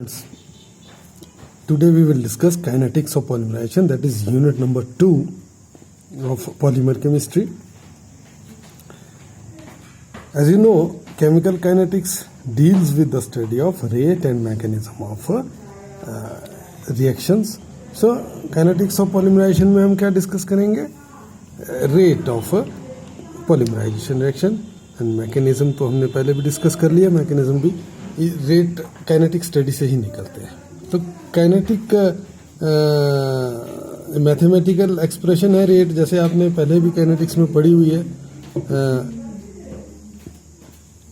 Today we will discuss kinetics of polymerization, that is unit number 2 of polymer chemistry. As you know, chemical kinetics deals with the study of rate and mechanism of reactions. So kinetics of polymerization में हम क्या discuss करेंगे? Rate of polymerisation reaction and mechanism तो हमने पहले भी discuss कर लिया. मैकेनिज्म भी रेट काइनेटिक स्टडी से ही निकलते हैं. तो काइनेटिक मैथमेटिकल एक्सप्रेशन है रेट, जैसे आपने पहले भी काइनेटिक्स में पढ़ी हुई है.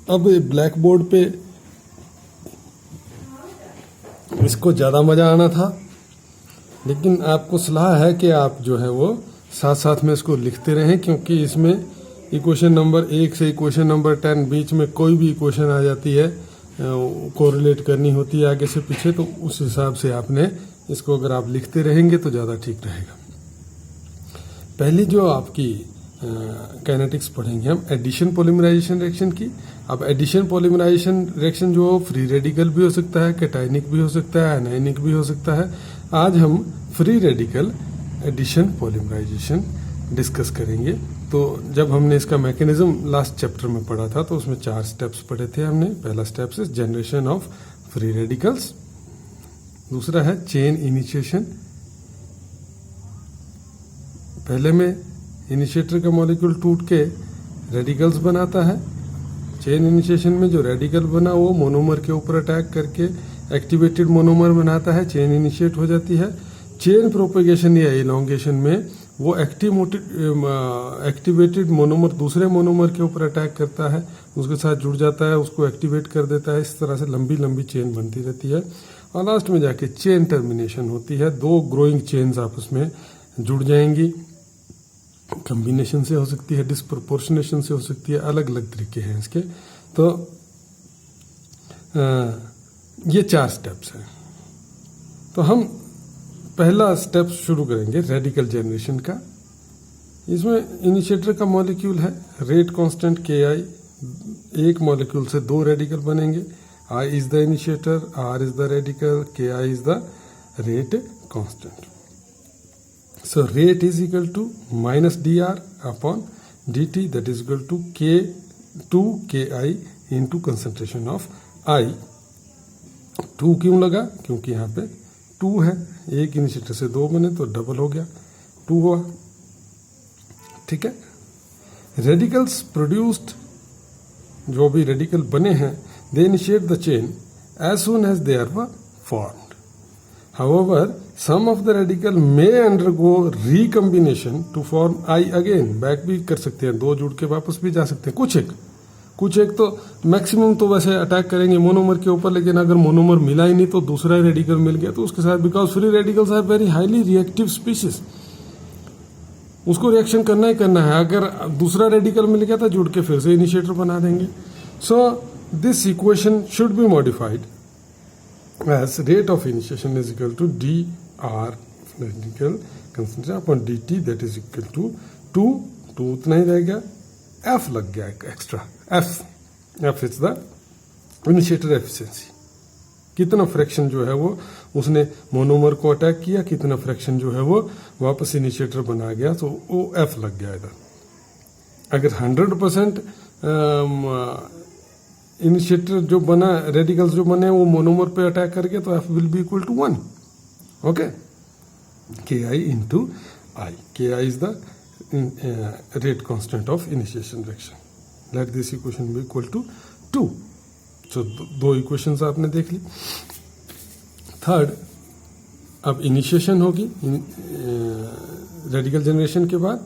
अब ब्लैक बोर्ड पे इसको ज़्यादा मज़ा आना था, लेकिन आपको सलाह है कि आप जो है वो साथ साथ में इसको लिखते रहें, क्योंकि इसमें इक्वेशन नंबर 1 से इक्वेशन नंबर 10 बीच में कोई भी इक्वेशन आ जाती है, कोरिलेट करनी होती है आगे से पीछे, तो उस हिसाब से आपने इसको अगर आप लिखते रहेंगे तो ज़्यादा ठीक रहेगा. पहली जो आपकी काइनेटिक्स पढ़ेंगे हम एडिशन पॉलीमराइजेशन रिएक्शन की. अब एडिशन पॉलीमराइजेशन रिएक्शन जो फ्री रेडिकल भी हो सकता है, कैटायनिक भी हो सकता है, एनायनिक भी हो सकता है. आज हम free radical addition polymerisation discuss करेंगे. तो जब हमने इसका मैकेनिज्म लास्ट चैप्टर में पढ़ा था तो उसमें 4 स्टेप्स पढ़े थे हमने. पहला स्टेप है जनरेशन ऑफ फ्री रेडिकल्स, दूसरा है चेन इनिशिएशन. पहले में इनिशिएटर का मॉलिक्यूल टूट के रेडिकल्स बनाता है. चेन इनिशिएशन में जो रेडिकल बना वो मोनोमर के ऊपर अटैक करके एक्टिवेटेड मोनोमर बनाता है, चेन इनिशिएट हो जाती है. चेन प्रोपेगेशन या इलोंगेशन में वो एक्टिवेटेड मोनोमर दूसरे मोनोमर के ऊपर अटैक करता है, उसके साथ जुड़ जाता है, उसको एक्टिवेट कर देता है. इस तरह से लंबी लंबी चेन बनती रहती है और लास्ट में जाके चेन टर्मिनेशन होती है. 2 ग्रोइंग चेन्स आपस में जुड़ जाएंगी. कम्बिनेशन से हो सकती है, डिस्प्रोपोर्शनेशन से हो सकती है, अलग अलग तरीके हैं इसके. तो ये 4 स्टेप्स हैं. तो हम पहला स्टेप शुरू करेंगे रेडिकल जनरेशन का. इसमें इनिशिएटर का मॉलिक्यूल है, रेट कांस्टेंट KI. एक मॉलिक्यूल से 2 रेडिकल बनेंगे. I is the initiator, R is the radical, KI is the rate constant. So rate is equal to -dr upon dt, that is equal to K2KI into concentration of I. 2 क्यों लगा? क्योंकि यहाँ पे 2 है, एक initiator से 2 बने तो डबल हो गया, 2 हुआ. ठीक है. रेडिकल्स प्रोड्यूस्ड, जो भी रेडिकल बने हैं, they initiate the chain as soon as they are formed. However some of the radical may undergo recombination to form I again. Back भी कर सकते हैं, 2 जुड़ के वापस भी जा सकते हैं. कुछ एक तो मैक्सिमम तो वैसे अटैक करेंगे मोनोमर के ऊपर, लेकिन अगर मोनोमर मिला ही नहीं तो दूसरा रेडिकल मिल गया तो उसके साथ, because free radicals are very highly reactive species, उसको रिएक्शन करना ही करना है. अगर दूसरा रेडिकल मिल गया तो जुड़ के फिर से इनिशिएटर बना देंगे. So this equation should be modified as rate of initiation is equal to dr radical concentration upon dt, that is equal to 2 उतना ही रह गया, F लग गया extra. F is the initiator efficiency. कितना फ्रैक्शन जो है वो उसने मोनोमर को अटैक किया, कितना फ्रैक्शन जो है वो वापस इनिशिएटर बना गया, तो वो F लग गया इधर. अगर 100% इनिशिएटर जो बना, रेडिकल्स जो बने वो मोनोमर पे अटैक कर गया, तो F will be equal to 1. Okay, KI into I. KI is the rate constant of initiation reaction. Let this equation be equal to 2. So 2 equations आपने देख ली. थर्ड, अब इनिशिएशन होगी रेडिकल जनरेशन के बाद.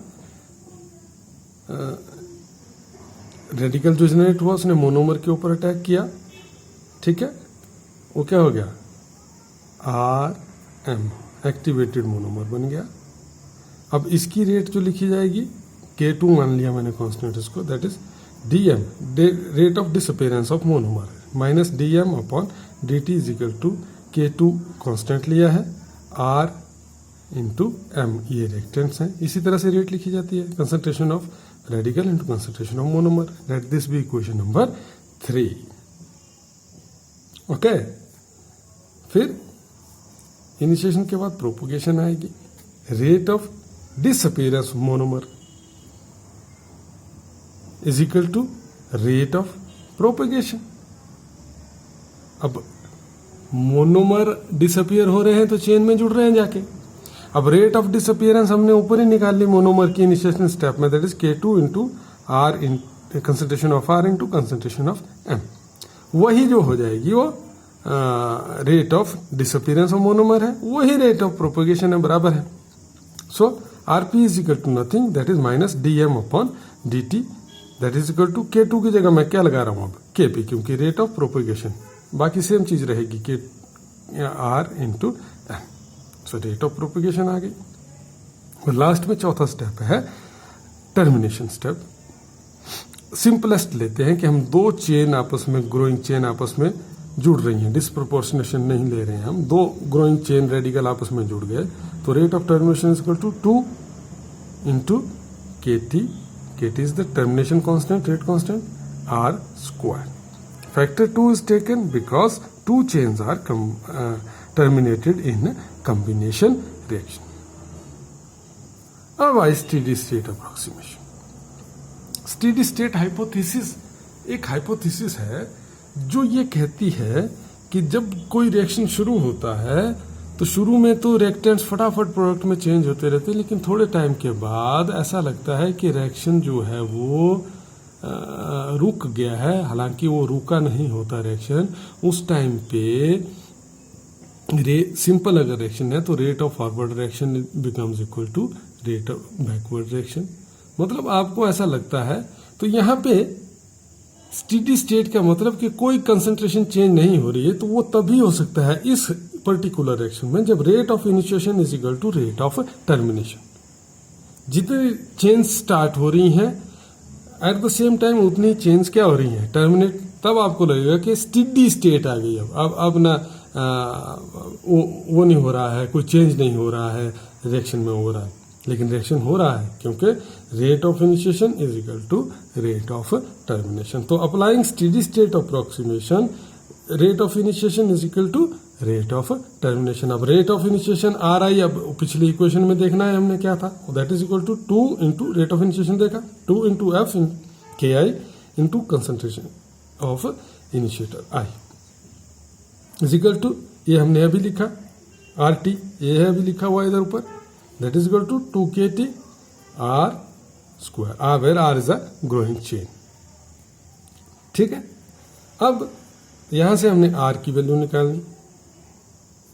रेडिकल जो जनरेट हुआ उसने monomer के ऊपर अटैक किया. ठीक है, वो क्या हो गया? RM, एक्टिवेटेड मोनोमर बन गया. अब इसकी रेट जो लिखी जाएगी, K2 मान लिया मैंने कांस्टेंट इसको, that is DM, rate of disappearance of monomer, minus DM upon dt is equal to K2 constant लिया है, R इंटू M, ये रिएक्टेंट्स हैं. इसी तरह से रेट लिखी जाती है, concentration of radical into concentration of monomer. Let this be equation number 3. Okay. फिर इनिशिएशन के बाद प्रोपोगेशन आएगी, rate of disappearance monomer is equal to rate of propagation. अब मोनोमर डिसअपीयर हो रहे हैं तो चेन में जुड़ रहे हैं जाके। अब रेट ऑफ डिसअपीयरेंस हमने ऊपर ही निकाल ली मोनोमर की इनिशिएशन स्टेप में, that is K2 into R in concentration of R into concentration of M. वही जो हो जाएगी वो rate of disappearance of monomer है, वही रेट ऑफ प्रोपोगेशन है, बराबर है। So RP is equal to nothing that is minus dm upon dt that is equal to K2 की जगह मैं क्या लगा रहा हूं अब Kp, क्योंकि रेट ऑफ प्रोपोगेशन बाकी सेम चीज रहेगी K R into M. So rate of propagation आ गई। और लास्ट में चौथा स्टेप है टर्मिनेशन स्टेप। सिंपलेस्ट लेते हैं कि हम दो चेन आपस में, ग्रोइंग चेन आपस में जुड़ रही हैं, डिसप्रोपोर्शनेशन नहीं ले रहे हैं हम, दो ग्रोइंग चेन रेडिकल आपस में जुड़ गए, तो rate of termination is equal to 2 into KT। KT is the termination constant, rate constant, R square. Factor 2 is taken because two chains are terminated in combination reaction. अब I steady state approximation. Steady state hypothesis एक hypothesis है जो ये कहती है कि जब कोई रिएक्शन शुरू होता है तो शुरू में तो रिएक्टेंट्स फटाफट प्रोडक्ट में चेंज होते रहते हैं, लेकिन थोड़े टाइम के बाद ऐसा लगता है कि रिएक्शन जो है वो रुक गया है। हालांकि वो रुका नहीं होता रिएक्शन, उस टाइम पे सिंपल अगर रिएक्शन है तो rate of forward reaction becomes equal to rate of backward reaction. मतलब आपको ऐसा लगता है, तो यहाँ पे स्टेडी स्टेट का मतलब कि कोई कंसंट्रेशन चेंज नहीं हो रही है, तो वो तभी हो सकता है इस पर्टिकुलर रिएक्शन में जब rate of initiation is equal to rate of termination. जितनी चेंज स्टार्ट हो रही हैं एट द सेम टाइम उतनी चेंज क्या हो रही है, टर्मिनेट। तब आपको लगेगा कि स्टेडी स्टेट आ गई। अब ना वो नहीं हो रहा है, कोई चेंज नहीं हो रहा है रिएक्शन में हो रहा है, लेकिन रिएक्शन हो रहा है क्योंकि rate of initiation is equal to rate of termination. तो applying steady state approximation, rate of initiation is equal to rate of termination. अब रेट ऑफ इनिशिएशन RI, अब पिछले इक्वेशन में देखना है हमने क्या था, that is equal to 2 into rate of initiation देखा, 2 into F KI into concentration of initiator I is equal to, ये हमने अभी लिखा RT, ये है अभी लिखा हुआ इधर ऊपर, that is equal to 2KT R square, where R is a growing chain. ठीक है, अब यहां से हमने R की वैल्यू निकालनी,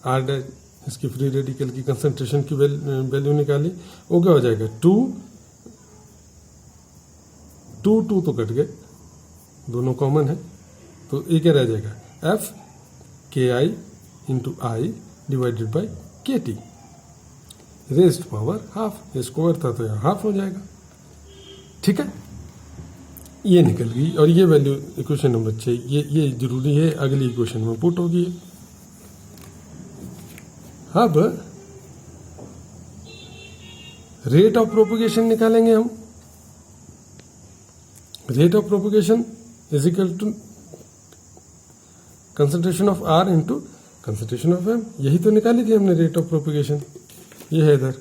R डैश इसकी फ्री रेडिकल की कंसंट्रेशन की वैल्यू निकाली, वो क्या हो जाएगा 2 तो कट गए, दोनों कॉमन है, तो ये क्या रह जाएगा F KI into I divided by KT raised power half, ये स्क्वायर था तो यहाँ हाफ हो जाएगा। ठीक है, ये निकल गई और ये वैल्यू इक्वेशन नंबर 6, ये जरूरी है, अगली इक्वेशन में पुट होगी। अब रेट ऑफ प्रोपोगेशन निकालेंगे हम। Rate of propagation is equal to concentration of R into concentration of M। यही तो निकाली थी हमने रेट ऑफ प्रोपोगेशन, ये है इधर,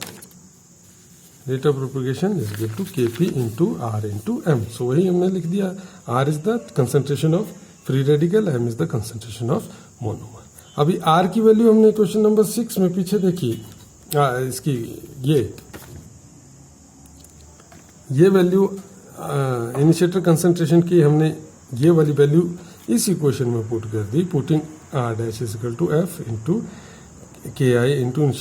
rate of propagation is equal to Kp into R into M। So वही हमने लिख दिया, R is the concentration of free radical, M is the concentration of monomer. अभी R की वैल्यू हमने क्वेश्चन नंबर 6 में पीछे देखी, इसकी ये वैल्यू इनिशिएटर कंसंट्रेशन की हमने ये वाली वैल्यू इस इक्वेशन में पुट कर दी, putting R dash is equal to F into KI into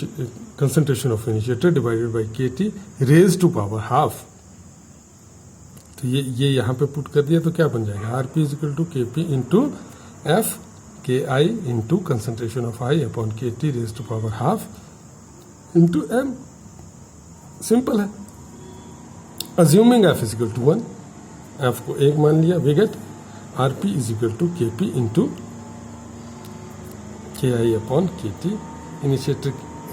concentration of initiator divided by KT raise to power half. तो ये यहाँ पे पुट कर दिया तो क्या बन जाएगा, RP is equal to KP into F KI into concentration of I upon KT raise to power half into M। Simple है। Assuming F is equal to 1, F को 1 मान लिया, we get RP is equal to KP into KI upon KT initiator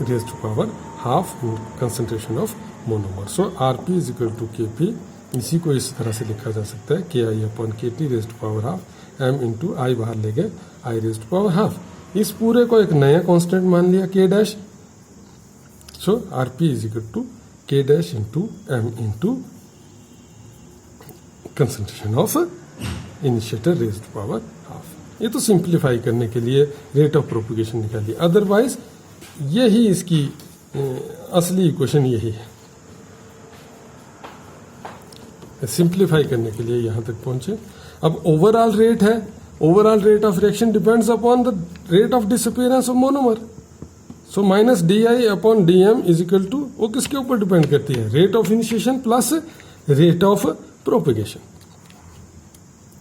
raise to power half concentration of monomer. So RP is equal to KP, इसी को इस तरह से लिखा जा सकता है KI upon KT raise to power half, M into I बाहर ले गए I raise to power half. इस पूरे को एक नया कांस्टेंट मान लिया K dash, so RP is equal to K dash into M into concentration of initiator raised power half. ये तो सिंप्लीफाई करने के लिए रेट ऑफ प्रोपगेशन निकालिए, अदरवाइज यही इसकी असली इक्वेशन यही है। सिंप्लीफाई करने के लिए यहां तक पहुंचे। अब ओवरऑल रेट है, overall rate of reaction depends upon the rate of disappearance of monomer, so minus D I upon D M is equal to, वो किसके ऊपर डिपेंड करती है, rate of initiation plus rate of propagation.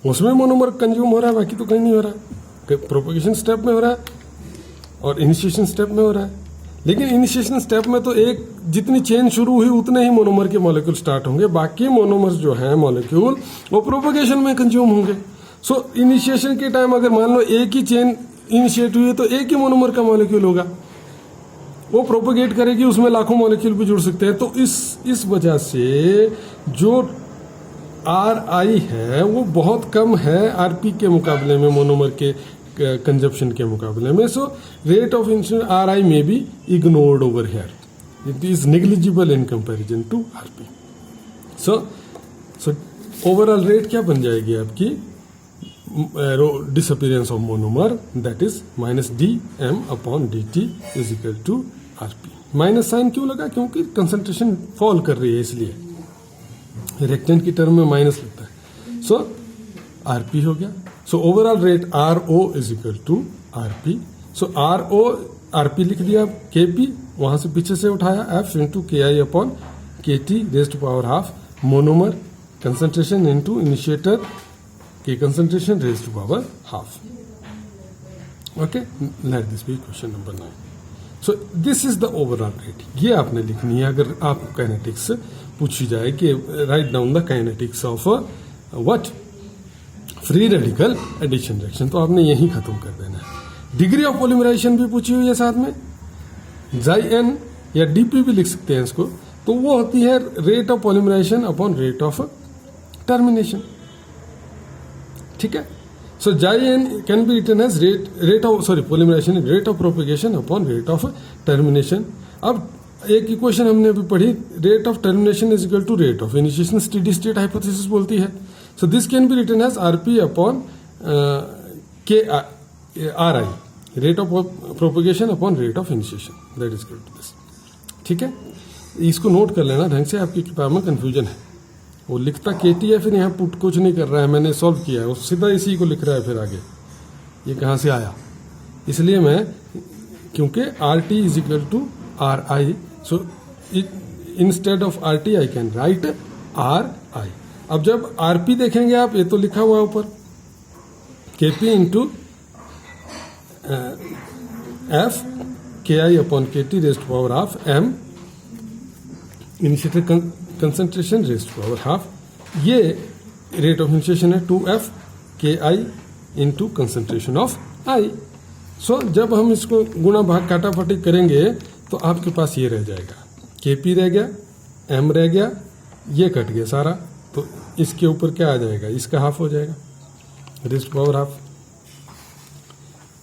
उसमें monomer consume हो रहा है, बाकी तो कहीं नहीं हो रहा है। प्रोपगेशन स्टेप में हो रहा है और इनिशिएशन स्टेप में हो रहा है। लेकिन इनिशिएशन स्टेप में तो एक जितनी चेन शुरू हुई उतने ही मोनोमर के मॉलिक्यूल स्टार्ट होंगे, बाकी मोनोमर्स जो हैं मॉलिक्यूल वो प्रोपगेशन में कंज्यूम होंगे। सो इनिशिएशन के टाइम अगर मान लो एक ही चेन इनिशिएट हुई है तो एक ही मोनोमर का मॉलिक्यूल होगा, वो प्रोपगेट करेगी, उसमें लाखों मॉलिक्यूल भी जुड़ सकते हैं। तो इस वजह से जो आर आई है वो बहुत कम है आरपी के मुकाबले में, मोनोमर के कंजप्शन के मुकाबले में। So rate of initiation R I may be ignored over here, it is negligible in comparison to RP. So overall rate क्या बन जाएगी आपकी, disappearance of monomer, that is minus D M upon D T is equal to RP. Minus sign क्यों लगा, क्योंकि concentration fall कर रही है, इसलिए रिएक्टेंट की टर्म में माइनस लगता है। सो आरपी हो गया। So overall rate R O is equal to RP. So R O RP लिख दिया, के पी वहां से पीछे से उठाया, F into K I upon K T raised to power half, monomer concentration into initiator के concentration raised to power half. Okay, let this be question number 9। So this is the overall rate, ये आपने लिखनी है। अगर आपको kinetics पूछी जाए कि write down the kinetics of what, free radical addition reaction, तो आपने यही खत्म कर देना है। डिग्री ऑफ पॉलीमराइजेशन भी पूछी हुई है साथ में, जाई एन या डीपी भी लिख सकते हैं इसको, तो वो होती है rate of polymerization upon rate of termination. ठीक है, सो जाई n can be written as rate of polymerization rate of propagation upon rate of termination. अब एक इक्वेशन हमने अभी पढ़ी, rate of termination is equal to rate of initiation, steady state hypothesis बोलती है। So this can be written as RP upon K R I, rate of propagation upon rate of initiation, that is equal to this. ठीक है, इसको note कर लेना ढंग से, आपकी किताब में कंफ्यूजन है। वो लिखता केटी है, फिर यहाँ पुट कुछ नहीं कर रहा है, मैंने सॉल्व किया है, वो सीधा इसी को लिख रहा है फिर आगे, ये कहाँ से आया। इसलिए मैं, क्योंकि R T is equal to R I, so instead of R T I can write R I. अब जब आरपी देखेंगे आप, ये तो लिखा हुआ है ऊपर, KP into F K I upon K T raised to power half M initiator concentration raised to power half, ये रेट ऑफ इनिशिएशन है 2f K I into concentration of I. So जब हम इसको गुणा भाग काटाफाटी करेंगे तो आपके पास ये रह जाएगा, केपी रह गया, एम रह गया, ये कट गया सारा, तो इसके ऊपर क्या आ जाएगा, इसका हाफ हो जाएगा, raised to power half.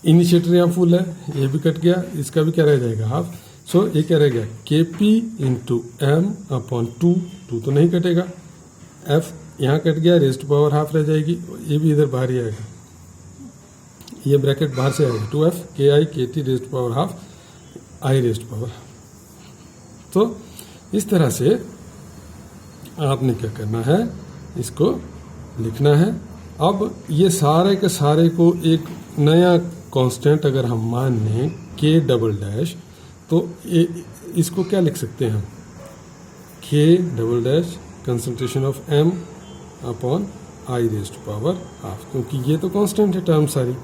Initiator यहाँ फुल है, ये भी कट गया, इसका भी क्या रह जाएगा, हाफ। सो ये क्या रह गया, K P into M upon two तो नहीं कटेगा, एफ यहाँ कट गया, रेज्ड टू पावर हाफ रह जाएगी, ये भी इधर बाहर ही आएगा, ये ब्रैकेट बाहर से आएगा, 2f K I K T raised to power half I raised to power. तो इस तरह से आपने क्या करना है, इसको लिखना है। अब ये सारे के सारे को एक नया कांस्टेंट अगर हम मान लें के डबल डैश, तो इसको क्या लिख सकते हैं हम, K double dash concentration of M upon I raised to power half, क्योंकि ये तो कांस्टेंट है टर्म सारी।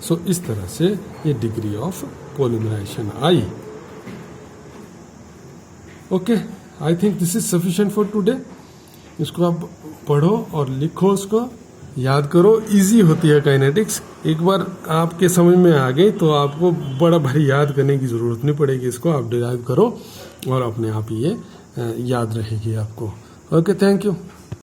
सो इस तरह से ये डिग्री ऑफ पॉलीमराइजेशन आई। Okay, I think this is sufficient for today. इसको आप पढ़ो और लिखो, उसको याद करो, इजी होती है काइनेटिक्स। एक बार आपके समझ में आ गई तो आपको बड़ा भारी याद करने की ज़रूरत नहीं पड़ेगी, इसको आप डिराइव करो और अपने आप ये याद रहेगी आपको। Okay, thank you.